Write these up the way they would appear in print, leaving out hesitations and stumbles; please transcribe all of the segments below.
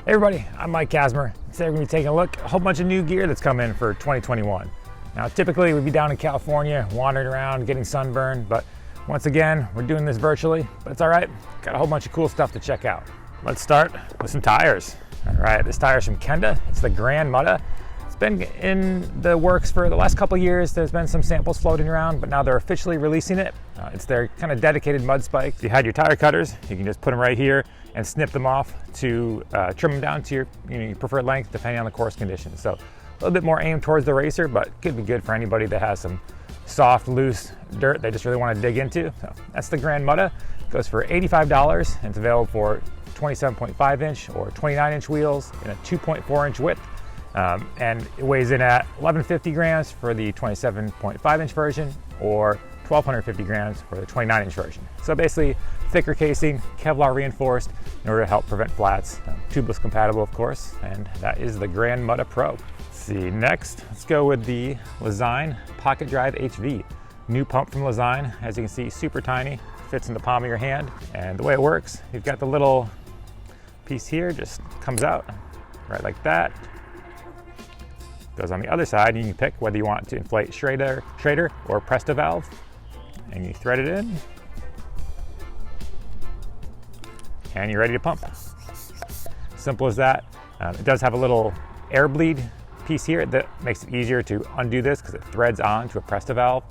Hey everybody, I'm Mike Kasmer. Today we're going to be taking a look at a whole bunch of new gear that's come in for 2021. Now typically we'd be down in California wandering around getting sunburned, but once again we're doing this virtually, but it's alright. Got a whole bunch of cool stuff to check out. Let's start with some tires. Alright, this tire is from Kenda. It's the Grand Mutta. It's been in the works for the last couple of years. There's been some samples floating around, but now they're officially releasing it. It's their kind of dedicated mud spike. If you had your tire cutters, you can just put them right here and snip them off to trim them down to your preferred length depending on the course conditions. So a little bit more aimed towards the racer, but could be good for anybody that has some soft, loose dirt they just really want to dig into. So that's the Grand Mutta. It goes for $85 and it's available for 27.5 inch or 29 inch wheels in a 2.4 inch width. And it weighs in at 1150 grams for the 27.5 inch version or 1250 grams for the 29 inch version. So basically thicker casing, Kevlar reinforced in order to help prevent flats, tubeless compatible of course, and that is the Grand Mutta Pro. Let's see, next let's go with the Lezyne Pocket Drive HV. New pump from Lezyne, as you can see, super tiny, fits in the palm of your hand, and the way it works, you've got the little piece here, just comes out right like that. Goes on the other side, and you can pick whether you want to inflate Schrader or Presta valve, and you thread it in, and you're ready to pump. Simple as that. It does have a little air bleed piece here that makes it easier to undo this because it threads on to a Presta valve,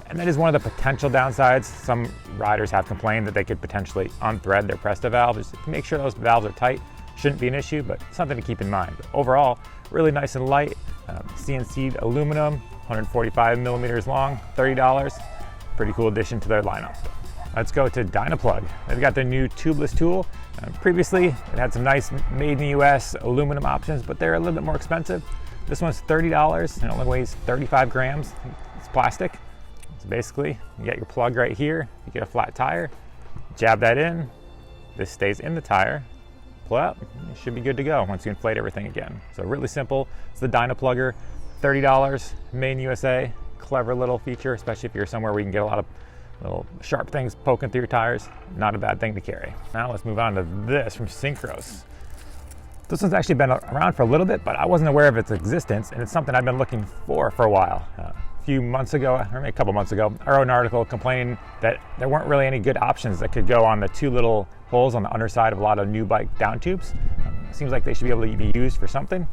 and that is one of the potential downsides. Some riders have complained that they could potentially unthread their Presta valve. Just make sure those valves are tight. Shouldn't be an issue, but something to keep in mind. But overall, really nice and light. CNC'd aluminum, 145 millimeters long, $30. Pretty cool addition to their lineup. Let's go to Dynaplug. They've got their new tubeless tool. Previously, it had some nice made in the US aluminum options, but they're a little bit more expensive. This one's $30 and it only weighs 35 grams. It's plastic. So basically, you get your plug right here. You get a flat tire, jab that in. This stays in the tire. Pull out, it should be good to go once you inflate everything again. So really simple. It's the Dynaplugger, $30, made in USA. Clever little feature, especially if you're somewhere where you can get a lot of little sharp things poking through your tires. Not a bad thing to carry. Now let's move on to this from Syncros. This one's actually been around for a little bit, but I wasn't aware of its existence, and it's something I've been looking for a while. A few months ago, or maybe a couple months ago, I wrote an article complaining that there weren't really any good options that could go on the two little holes on the underside of a lot of new bike down tubes. Seems like they should be able to be used for something.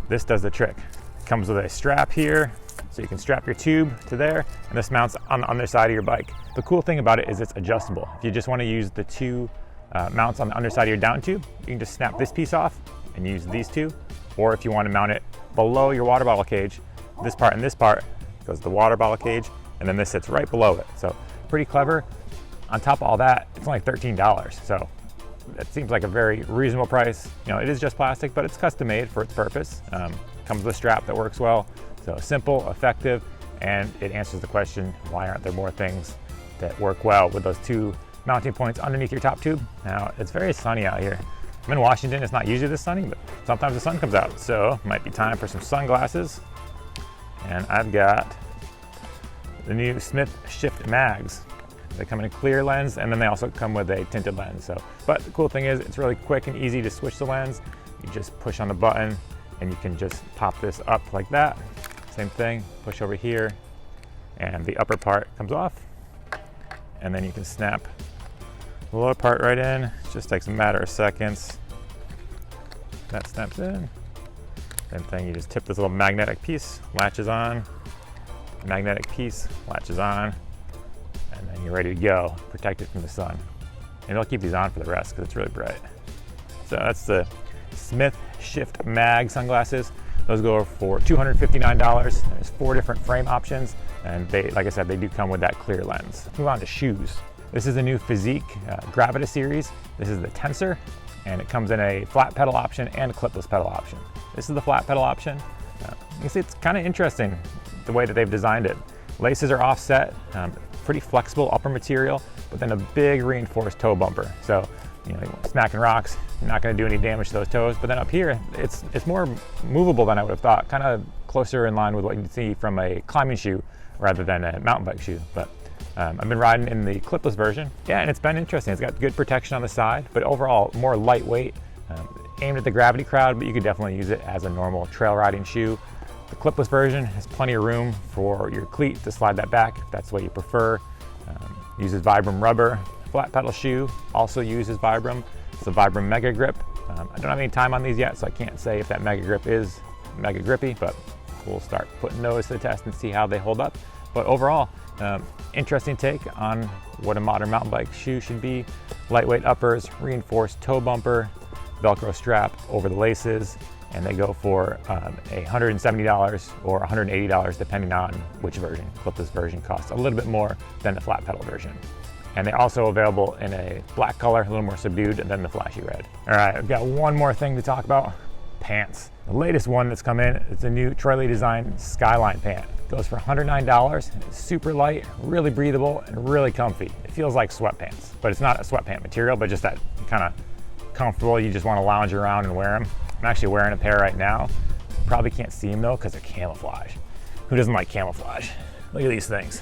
This does the trick. It comes with a strap here, so you can strap your tube to there, and this mounts on the underside of your bike. The cool thing about it is it's adjustable. If you just want to use the two mounts on the underside of your down tube, you can just snap this piece off and use these two. Or if you want to mount it below your water bottle cage, this part and this part goes to the water bottle cage, and then this sits right below it. So pretty clever. On top of all that, it's only $13. So that seems like a very reasonable price. You know, it is just plastic, but it's custom made for its purpose. Comes with a strap that works well. So simple, effective, and it answers the question, why aren't there more things that work well with those two mounting points underneath your top tube? Now, it's very sunny out here. I'm in Washington, it's not usually this sunny, but sometimes the sun comes out. So might be time for some sunglasses. And I've got the new Smith Shift Mags. They come in a clear lens, and then they also come with a tinted lens. But the cool thing is it's really quick and easy to switch the lens. You just push on the button and you can just pop this up like that. Same thing, push over here and the upper part comes off. And then you can snap the lower part right in. It just takes a matter of seconds. That snaps in. Same thing, you just tip this little magnetic piece, latches on. Magnetic piece, latches on. And then you're ready to go, protected from the sun. And I'll keep these on for the rest because it's really bright. So that's the Smith Shift Mag sunglasses. Those go for $259. There's 4 different frame options, and they, like I said, they do come with that clear lens. Let's move on to shoes. This is a new Physique Gravita series. This is the Tensor, and it comes in a flat pedal option and a clipless pedal option. This is the flat pedal option. You can see it's kind of interesting the way that they've designed it. Laces are offset, pretty flexible upper material, but then a big reinforced toe bumper. So, you know, smacking rocks, you're not going to do any damage to those toes. But then up here, it's more movable than I would have thought, kind of closer in line with what you can see from a climbing shoe rather than a mountain bike shoe. But I've been riding in the clipless version. Yeah, and it's been interesting. It's got good protection on the side, but overall more lightweight. aimed at the gravity crowd, but you could definitely use it as a normal trail riding shoe. The clipless version has plenty of room for your cleat to slide that back if that's what you prefer. Uses Vibram rubber. Flat pedal shoe also uses Vibram. It's the Vibram Mega Grip. I don't have any time on these yet, so I can't say if that Mega Grip is mega grippy, but we'll start putting those to the test and see how they hold up. But overall, interesting take on what a modern mountain bike shoe should be. Lightweight uppers, reinforced toe bumper, Velcro strap over the laces, and they go for $170 or $180 depending on which version. Clipless version costs a little bit more than the flat pedal version. And they're also available in a black color, a little more subdued than the flashy red. All right, I've got one more thing to talk about, pants. The latest one that's come in is the new Troy Lee Design Skyline pant. It goes for $109, and it's super light, really breathable, and really comfy. It feels like sweatpants, but it's not a sweatpant material, but just that kind of comfortable, you just want to lounge around and wear them. I'm actually wearing a pair right now. Probably can't see them though because they're camouflage. Who doesn't like camouflage? Look at these things.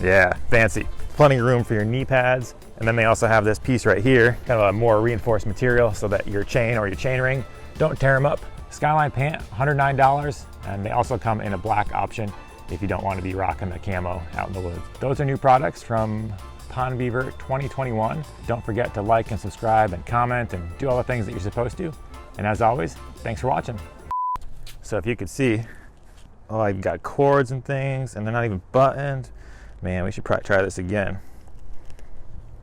Yeah, fancy. Plenty of room for your knee pads. And then they also have this piece right here, kind of a more reinforced material so that your chain or your chain ring don't tear them up. Skyline pant, $109. And they also come in a black option if you don't want to be rocking the camo out in the woods. Those are new products from Pond Beaver 2021. Don't forget to like and subscribe and comment and do all the things that you're supposed to. And as always, thanks for watching. So if you could see, oh, I've got cords and things and they're not even buttoned. Man, we should probably try this again.